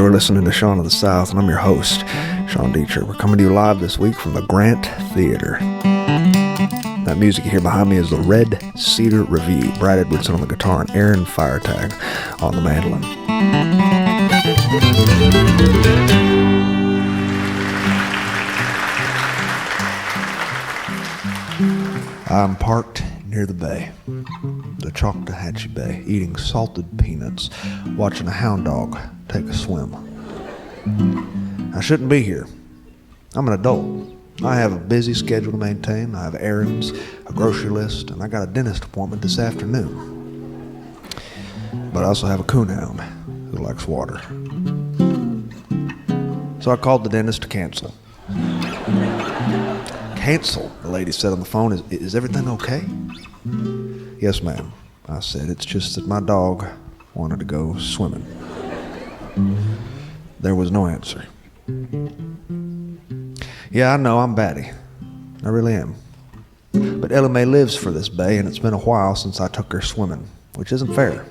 You're listening to Shaun of the South, and I'm your host, Shaun Dietrich. We're coming to you live this week from the Grant Theater. That music you hear behind me is the Red Cedar Reviewl. Brad Edwardson on the guitar and Aaron Firetag on the mandolin. I'm parked near the bay, the Choctawhatchee Bay, eating salted peanuts, watching a hound dog take a swim. I shouldn't be here. I'm an adult. I have a busy schedule to maintain. I have errands, a grocery list, and I got a dentist appointment this afternoon. But I also have a coonhound who likes water. So I called the dentist to cancel. Cancel, the lady said on the phone. Is everything okay? Yes, ma'am, I said. It's just that my dog wanted to go swimming. There was no answer. Yeah, I know, I'm batty. I really am. But Ella Mae lives for this bay, and it's been a while since I took her swimming, which isn't fair.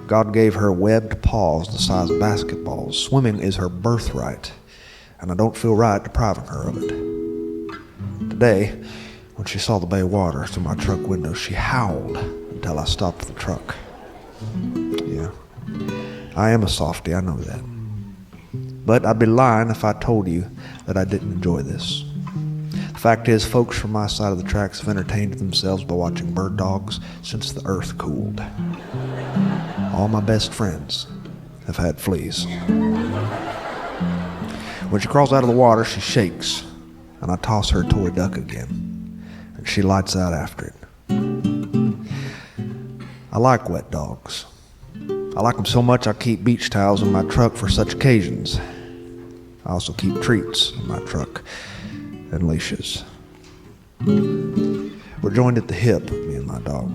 God gave her webbed paws the size of basketballs. Swimming is her birthright, and I don't feel right depriving her of it. Today, when she saw the bay water through my truck window, she howled until I stopped the truck. Yeah, I am a softie, I know that. But I'd be lying if I told you that I didn't enjoy this. The fact is, folks from my side of the tracks have entertained themselves by watching bird dogs since the earth cooled. All my best friends have had fleas. When she crawls out of the water, she shakes, and I toss her toy duck again, and she lights out after it. I like wet dogs. I like them so much I keep beach towels in my truck for such occasions. I also keep treats in my truck and leashes. We're joined at the hip, me and my dog.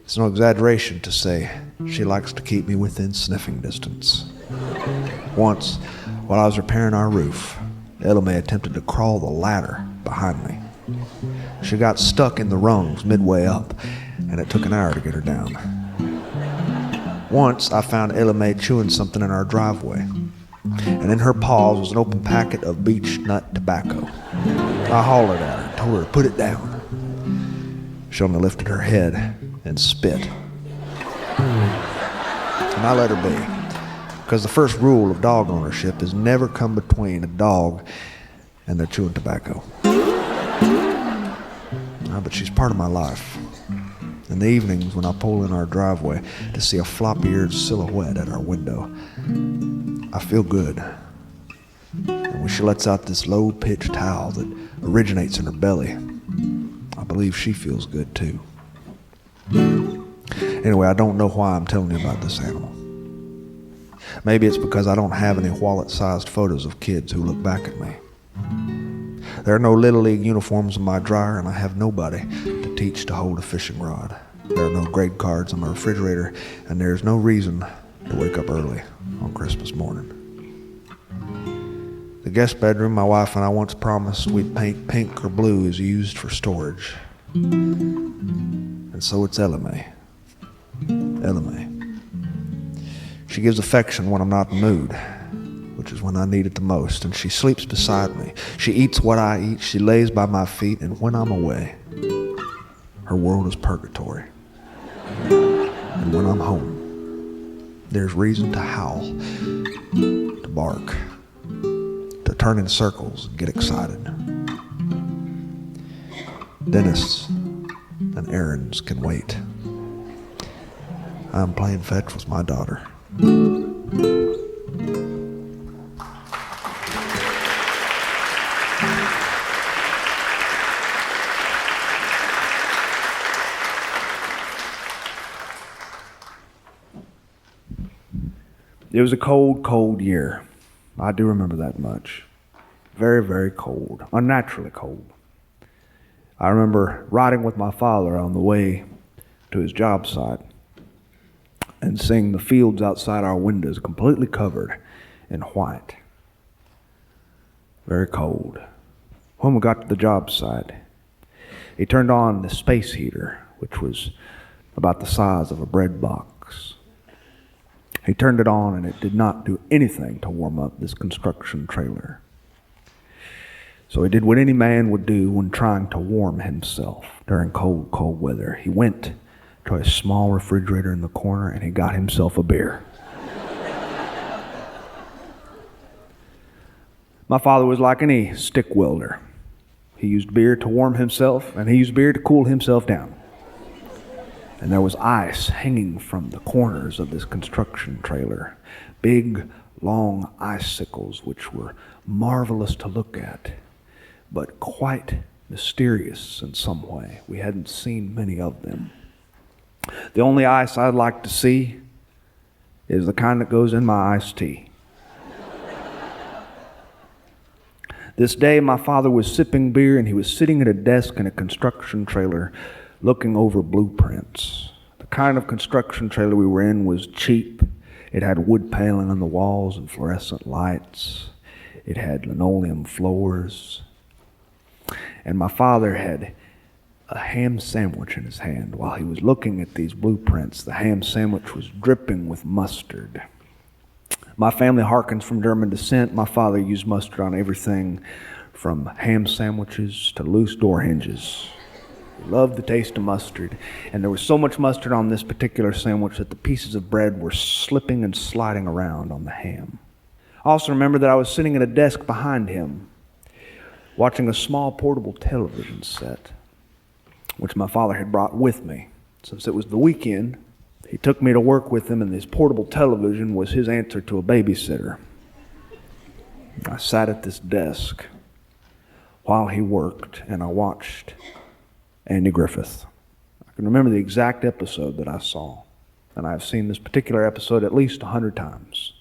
It's no exaggeration to say she likes to keep me within sniffing distance. Once, while I was repairing our roof, Ella Mae attempted to crawl the ladder behind me. She got stuck in the rungs midway up, and it took an hour to get her down. Once, I found Ella Mae chewing something in our driveway, and in her paws was an open packet of beech nut tobacco. I hollered at her and told her to put it down. She only lifted her head and spit. And I let her be, because the first rule of dog ownership is never come between a dog and their chewing tobacco. But she's part of my life. In the evenings when I pull in our driveway to see a flop-eared silhouette at our window, I feel good. And when she lets out this low-pitched howl that originates in her belly, I believe she feels good too. Anyway, I don't know why I'm telling you about this animal. Maybe it's because I don't have any wallet-sized photos of kids who look back at me. There are no Little League uniforms in my dryer, and I have nobody to teach to hold a fishing rod. There are no grade cards on my refrigerator, and there's no reason to wake up early on Christmas morning. The guest bedroom my wife and I once promised we'd paint pink or blue is used for storage. And so it's Ella Mae. Ella Mae. She gives affection when I'm not in the mood, which is when I need it the most, and she sleeps beside me. She eats what I eat, she lays by my feet, and when I'm away, her world is purgatory. And when I'm home, there's reason to howl, to bark, to turn in circles and get excited. Dentists and errands can wait. I'm playing fetch with my daughter. It was a cold, cold year. I do remember that much. Very, very cold. Unnaturally cold. I remember riding with my father on the way to his job site and seeing the fields outside our windows completely covered in white. Very cold. When we got to the job site, he turned on the space heater, which was about the size of a bread box. He turned it on, and it did not do anything to warm up this construction trailer. So he did what any man would do when trying to warm himself during cold, cold weather. He went to a small refrigerator in the corner, and he got himself a beer. My father was like any stick welder. He used beer to warm himself, and he used beer to cool himself down. And there was ice hanging from the corners of this construction trailer. Big, long icicles, which were marvelous to look at, but quite mysterious in some way. We hadn't seen many of them. The only ice I'd like to see is the kind that goes in my iced tea. This day, my father was sipping beer, and he was sitting at a desk in a construction trailer looking over blueprints. The kind of construction trailer we were in was cheap. It had wood paneling on the walls and fluorescent lights. It had linoleum floors. And my father had a ham sandwich in his hand. While he was looking at these blueprints, the ham sandwich was dripping with mustard. My family harkens from German descent. My father used mustard on everything from ham sandwiches to loose door hinges. He loved the taste of mustard, and there was so much mustard on this particular sandwich that the pieces of bread were slipping and sliding around on the ham. I also remember that I was sitting at a desk behind him, watching a small portable television set, which my father had brought with me. Since it was the weekend, he took me to work with him, and this portable television was his answer to a babysitter. I sat at this desk while he worked, and I watched Andy Griffith. I can remember the exact episode that I saw, and I've seen this particular episode at least 100 times.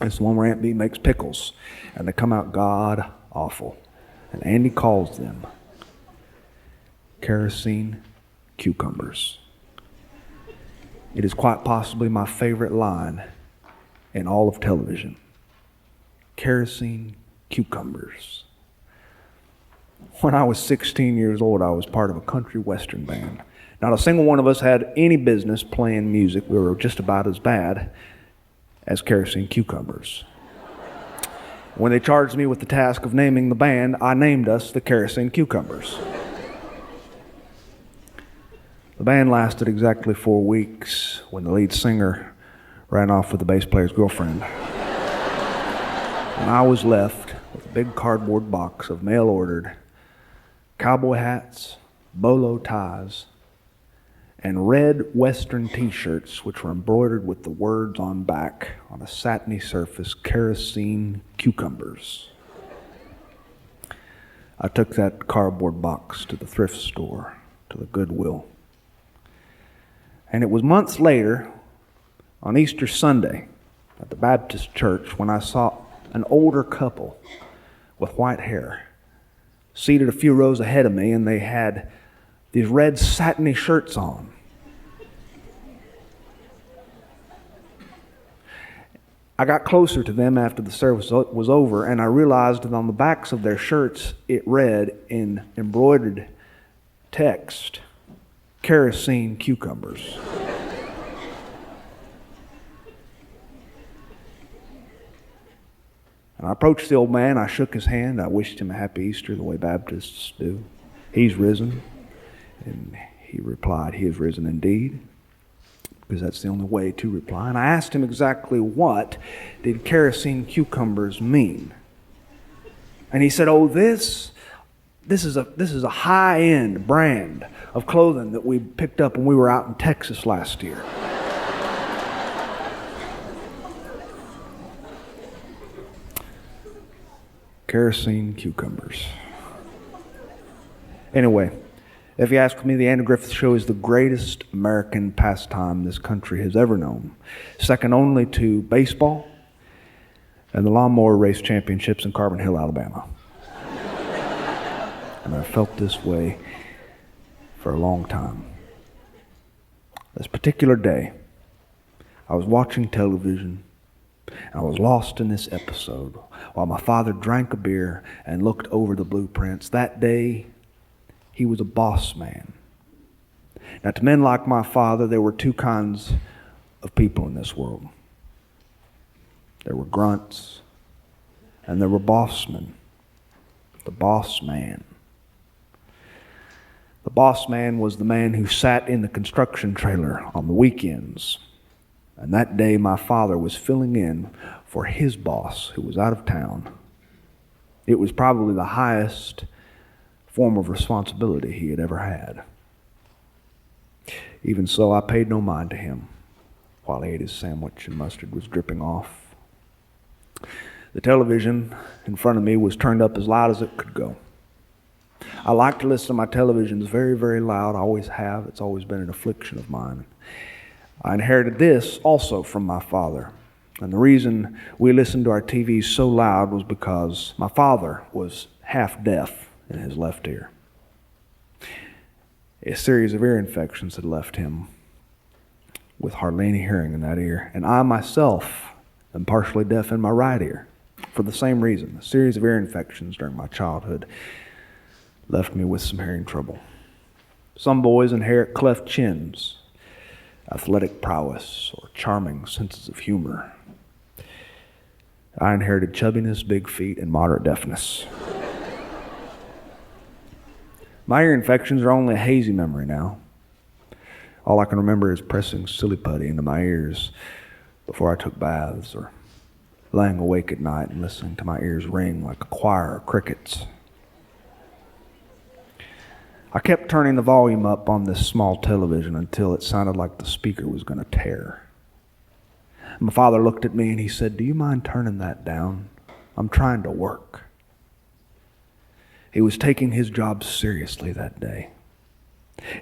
It's the one where Aunt Bee makes pickles, and they come out god-awful. And Andy calls them kerosene cucumbers. It is quite possibly my favorite line in all of television. Kerosene cucumbers. When I was 16 years old, I was part of a country western band. Not a single one of us had any business playing music. We were just about as bad as kerosene cucumbers. When they charged me with the task of naming the band, I named us the Kerosene Cucumbers. The band lasted exactly 4 weeks when the lead singer ran off with the bass player's girlfriend. And I was left with a big cardboard box of mail-ordered cowboy hats, bolo ties, and red Western t-shirts which were embroidered with the words on back on a satiny surface, kerosene cucumbers. I took that cardboard box to the thrift store, to the Goodwill. And it was months later, on Easter Sunday, at the Baptist church, when I saw an older couple with white hair seated a few rows ahead of me, and they had these red satiny shirts on. I got closer to them after the service was over, and I realized that on the backs of their shirts it read in embroidered text, kerosene cucumbers. And I approached the old man, I shook his hand, I wished him a happy Easter the way Baptists do. He's risen. And he replied, he is risen indeed, because that's the only way to reply. And I asked him exactly what did kerosene cucumbers mean. And he said, oh, this is a high-end brand of clothing that we picked up when we were out in Texas last year. Kerosene cucumbers. Anyway, if you ask me, the Andy Griffith Show is the greatest American pastime this country has ever known, second only to baseball and the lawnmower race championships in Carbon Hill, Alabama. And I felt this way for a long time. This particular day, I was watching television, and I was lost in this episode while my father drank a beer and looked over the blueprints. That day, he was a boss man. Now, to men like my father, there were two kinds of people in this world. there were grunts, and there were bossmen. The boss man. The boss man was the man who sat in the construction trailer on the weekends. And that day my father was filling in for his boss who was out of town. It was probably the highest form of responsibility he had ever had. Even so, I paid no mind to him while he ate his sandwich and mustard was dripping off. The television in front of me was turned up as loud as it could go. I like to listen to my televisions very, very loud. I always have. It's always been an affliction of mine. I inherited this also from my father. And the reason we listened to our TVs so loud was because my father was half deaf in his left ear. A series of ear infections had left him with hardly any hearing in that ear. And I myself am partially deaf in my right ear for the same reason. A series of ear infections during my childhood left me with some hearing trouble. Some boys inherit cleft chins, athletic prowess, or charming senses of humor. I inherited chubbiness, big feet, and moderate deafness. My ear infections are only a hazy memory now. All I can remember is pressing silly putty into my ears before I took baths, or laying awake at night and listening to my ears ring like a choir of crickets. I kept turning the volume up on this small television until it sounded like the speaker was going to tear. My father looked at me and he said, "Do you mind turning that down? I'm trying to work." He was taking his job seriously that day.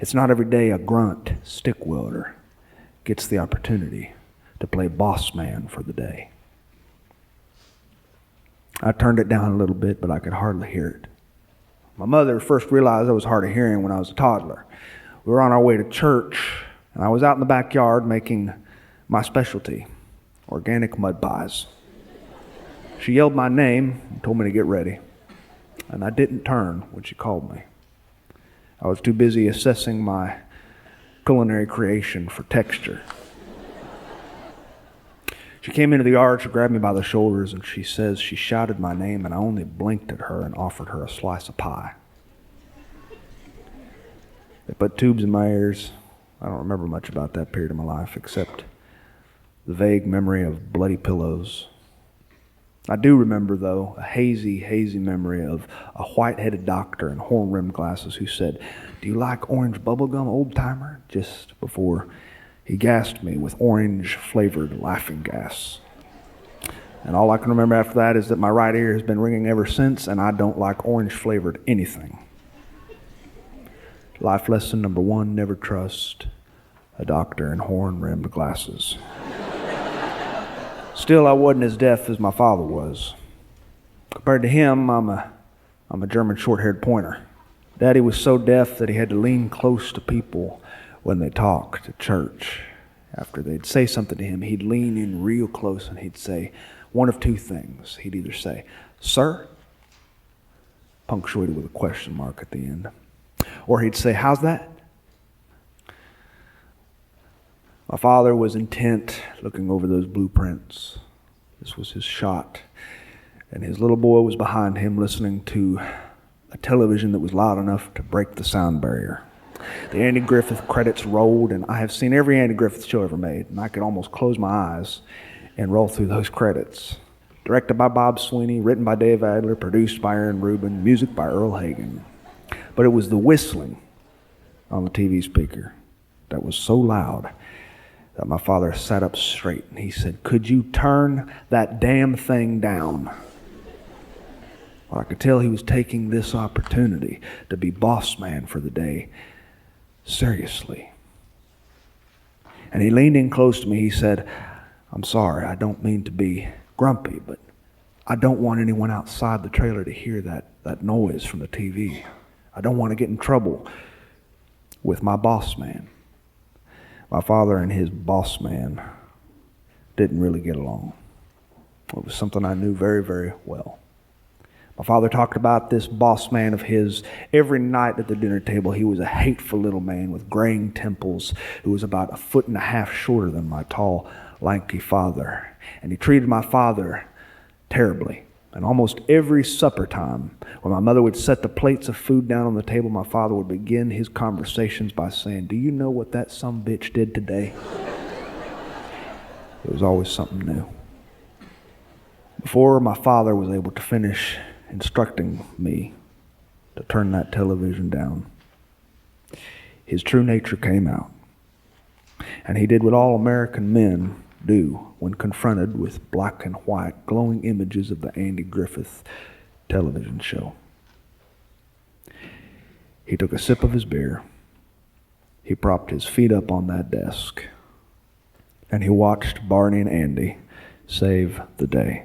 It's not every day a grunt stick welder gets the opportunity to play boss man for the day. I turned it down a little bit, but I could hardly hear it. My mother first realized I was hard of hearing when I was a toddler. We were on our way to church, and I was out in the backyard making my specialty, organic mud pies. She yelled my name and told me to get ready, and I didn't turn when she called me. I was too busy assessing my culinary creation for texture. She came into the yard, she grabbed me by the shoulders, and she says she shouted my name, and I only blinked at her and offered her a slice of pie. They put tubes in my ears. I don't remember much about that period of my life, except the vague memory of bloody pillows. I do remember, though, a hazy, hazy memory of a white-headed doctor in horn-rimmed glasses who said, "Do you like orange bubblegum, old-timer?" just before he gassed me with orange-flavored laughing gas. And all I can remember after that is that my right ear has been ringing ever since, and I don't like orange-flavored anything. Life lesson number 1, never trust a doctor in horn-rimmed glasses. Still, I wasn't as deaf as my father was. Compared to him, I'm a German short-haired pointer. Daddy was so deaf that he had to lean close to people when they talked at church. After they'd say something to him, he'd lean in real close and he'd say one of two things. He'd either say, "Sir," punctuated with a question mark at the end, or he'd say, "How's that?" My father was intent looking over those blueprints. This was his shot. And his little boy was behind him listening to a television that was loud enough to break the sound barrier. The Andy Griffith credits rolled, and I have seen every Andy Griffith show ever made, and I could almost close my eyes and roll through those credits. Directed by Bob Sweeney, written by Dave Adler, produced by Aaron Rubin, music by Earl Hagen. But it was the whistling on the TV speaker that was so loud that my father sat up straight and he said, "Could you turn that damn thing down?" Well, I could tell he was taking this opportunity to be boss man for the day seriously. And he leaned in close to me. He said, "I'm sorry, I don't mean to be grumpy, but I don't want anyone outside the trailer to hear that noise from the TV. I don't want to get in trouble with my boss man." My father and his boss man didn't really get along. It was something I knew very, very well. My father talked about this boss man of his every night at the dinner table. He was a hateful little man with graying temples who was about 1.5 feet shorter than my tall, lanky father. And he treated my father terribly. And almost every supper time, when my mother would set the plates of food down on the table, my father would begin his conversations by saying, "Do you know what that sumbitch did today?" It was always something new. Before my father was able to finish instructing me to turn that television down, his true nature came out. And he did what all American men do when confronted with black and white glowing images of the Andy Griffith television show. He took a sip of his beer, he propped his feet up on that desk, and he watched Barney and Andy save the day.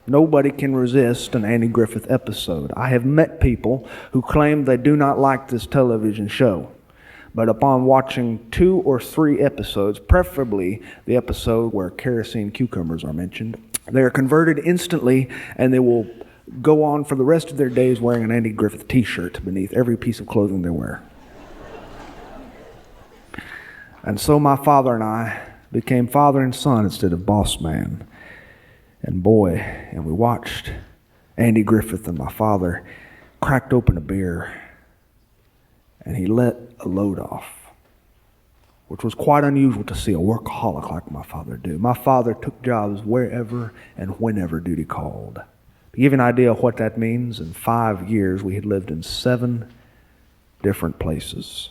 Nobody can resist an Andy Griffith episode. I have met people who claim they do not like this television show. But upon watching 2 or 3 episodes, preferably the episode where kerosene cucumbers are mentioned, they are converted instantly, and they will go on for the rest of their days wearing an Andy Griffith t-shirt beneath every piece of clothing they wear. And so my father and I became father and son instead of boss man and boy, and we watched Andy Griffith, and my father cracked open a beer and he let a load off, which was quite unusual to see a workaholic like my father do. My father took jobs wherever and whenever duty called. To give you an idea of what that means, in 5 years we had lived in 7 different places.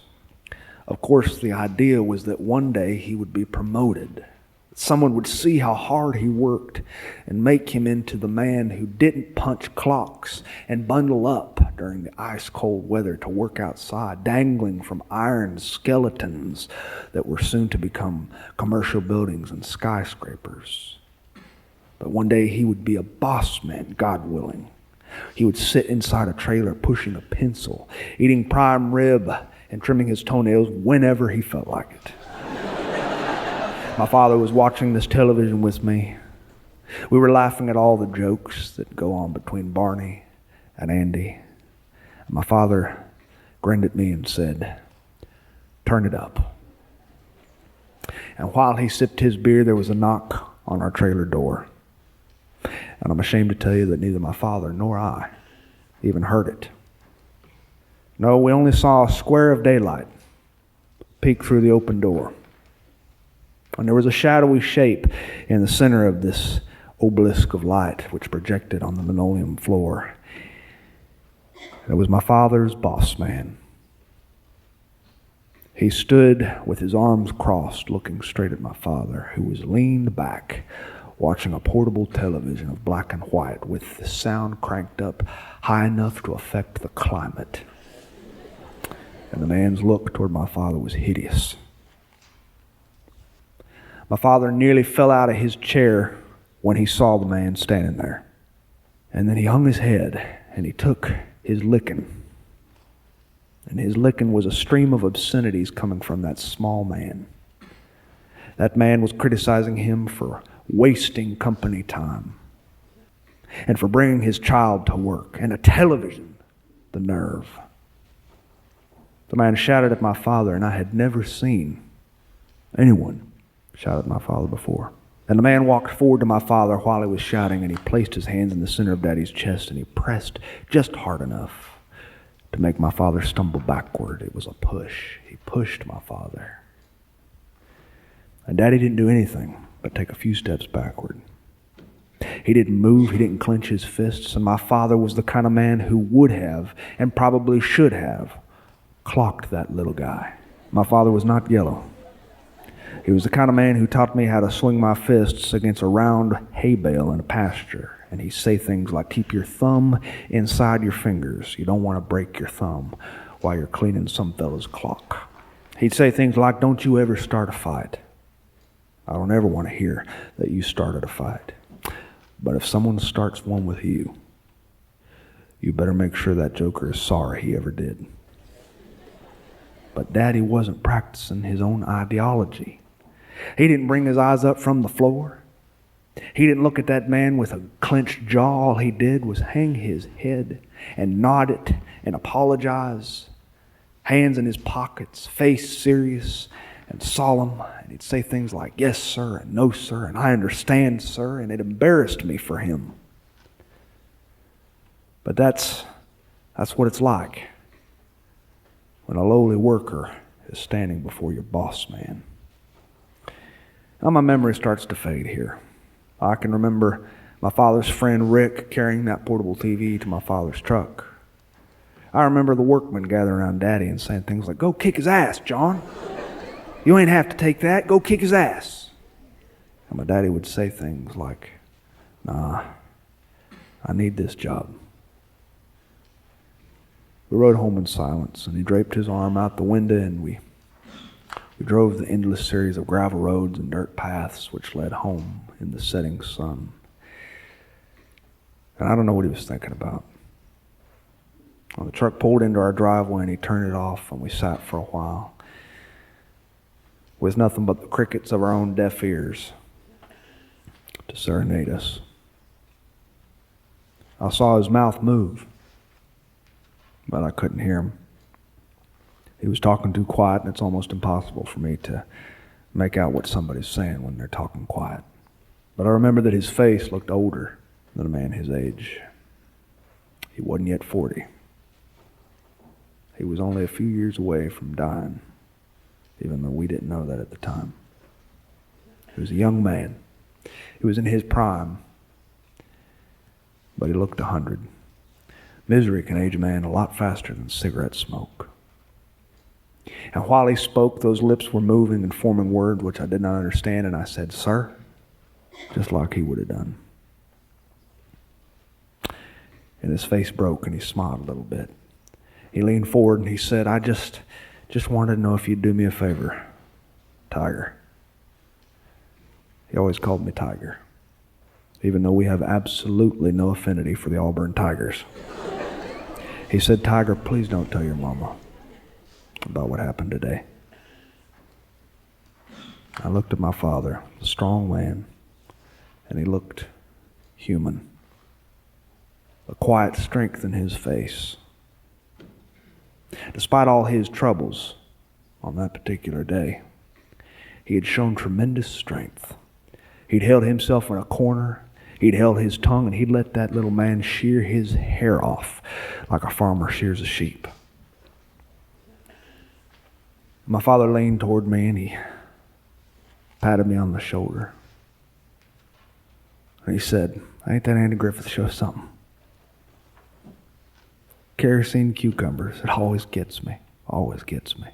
Of course, the idea was that one day he would be promoted. Someone would see how hard he worked and make him into the man who didn't punch clocks and bundle up during the ice-cold weather to work outside, dangling from iron skeletons that were soon to become commercial buildings and skyscrapers. But one day he would be a boss man, God willing. He would sit inside a trailer pushing a pencil, eating prime rib and trimming his toenails whenever he felt like it. My father was watching this television with me. We were laughing at all the jokes that go on between Barney and Andy. And my father grinned at me and said, "Turn it up." And while he sipped his beer, there was a knock on our trailer door. And I'm ashamed to tell you that neither my father nor I even heard it. No, we only saw a square of daylight peek through the open door. And there was a shadowy shape in the center of this obelisk of light which projected on the linoleum floor. It was my father's boss man. He stood with his arms crossed, looking straight at my father, who was leaned back, watching a portable television of black and white with the sound cranked up high enough to affect the climate. And the man's look toward my father was hideous. My father nearly fell out of his chair when he saw the man standing there. And then he hung his head and he took his licking. And his licking was a stream of obscenities coming from that small man. That man was criticizing him for wasting company time and for bringing his child to work, and a television, the nerve. The man shouted at my father, and I had never seen anyone shout at my father before. And the man walked forward to my father while he was shouting, and he placed his hands in the center of Daddy's chest, and he pressed just hard enough to make my father stumble backward. It was a push. He pushed my father. And Daddy didn't do anything but take a few steps backward. He didn't move. He didn't clench his fists. And my father was the kind of man who would have, and probably should have, clocked that little guy. My father was not yellow. He was the kind of man who taught me how to swing my fists against a round hay bale in a pasture. And he'd say things like, "Keep your thumb inside your fingers. You don't want to break your thumb while you're cleaning some fella's clock." He'd say things like, "Don't you ever start a fight. I don't ever want to hear that you started a fight. But if someone starts one with you, you better make sure that joker is sorry he ever did." But Daddy wasn't practicing his own ideology. He didn't bring his eyes up from the floor. He didn't look at that man with a clenched jaw. All he did was hang his head and nod it and apologize. Hands in his pockets, face serious and solemn. And he'd say things like, "Yes, sir," and "No, sir," and "I understand, sir," and it embarrassed me for him. But that's what it's like when a lowly worker is standing before your boss man. Now my memory starts to fade here. I can remember my father's friend Rick carrying that portable TV to my father's truck. I remember the workmen gathering around Daddy and saying things like, "Go kick his ass, John. You ain't have to take that. Go kick his ass." And my daddy would say things like, "Nah, I need this job." We rode home in silence, and he draped his arm out the window, and we drove the endless series of gravel roads and dirt paths which led home in the setting sun. And I don't know what he was thinking about. Well, the truck pulled into our driveway, and he turned it off, and we sat for a while with nothing but the crickets of our own deaf ears to serenade us. I saw his mouth move, but I couldn't hear him. He was talking too quiet, and it's almost impossible for me to make out what somebody's saying when they're talking quiet. But I remember that his face looked older than a man his age. He wasn't yet 40. He was only a few years away from dying, even though we didn't know that at the time. He was a young man. He was in his prime, but he looked 100. Misery can age a man a lot faster than cigarette smoke. And while he spoke, those lips were moving and forming words which I did not understand, and I said, "Sir," just like he would have done. And his face broke, and he smiled a little bit. He leaned forward, and he said, "I just wanted to know if you'd do me a favor, Tiger." He always called me Tiger, even though we have absolutely no affinity for the Auburn Tigers. He said, "Tiger, please don't tell your mama about what happened today." I looked at my father, a strong man, and he looked human. A quiet strength in his face. Despite all his troubles on that particular day, he had shown tremendous strength. He'd held himself in a corner. He'd held his tongue, and he'd let that little man shear his hair off like a farmer shears a sheep. My father leaned toward me, and he patted me on the shoulder. And he said, "Ain't that Andy Griffith show something? Kerosene cucumbers, it always gets me, always gets me."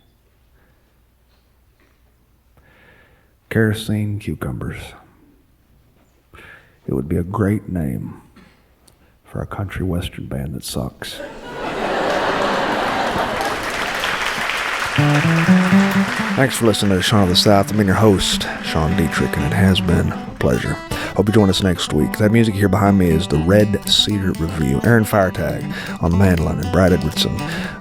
Kerosene cucumbers. It would be a great name for a country western band that sucks. Thanks for listening to Sean of the South. I'm your host, Sean Dietrich, and it has been a pleasure. Hope you join us next week. That music here behind me is the Red Cedar Reviewl. Aaron Firetag on the mandolin and Brad Edwardson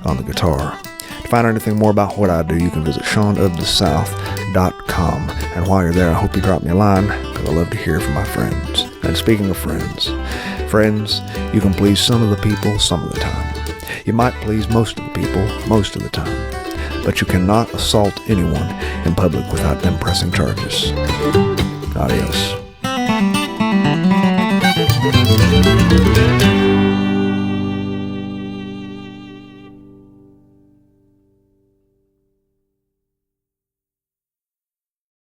on the guitar. To find out anything more about what I do, you can visit seanofthesouth.com. And while you're there, I hope you drop me a line, because I love to hear from my friends. And speaking of friends, you can please some of the people some of the time. You might please most of the people most of the time. But you cannot assault anyone in public without them pressing charges. Adios.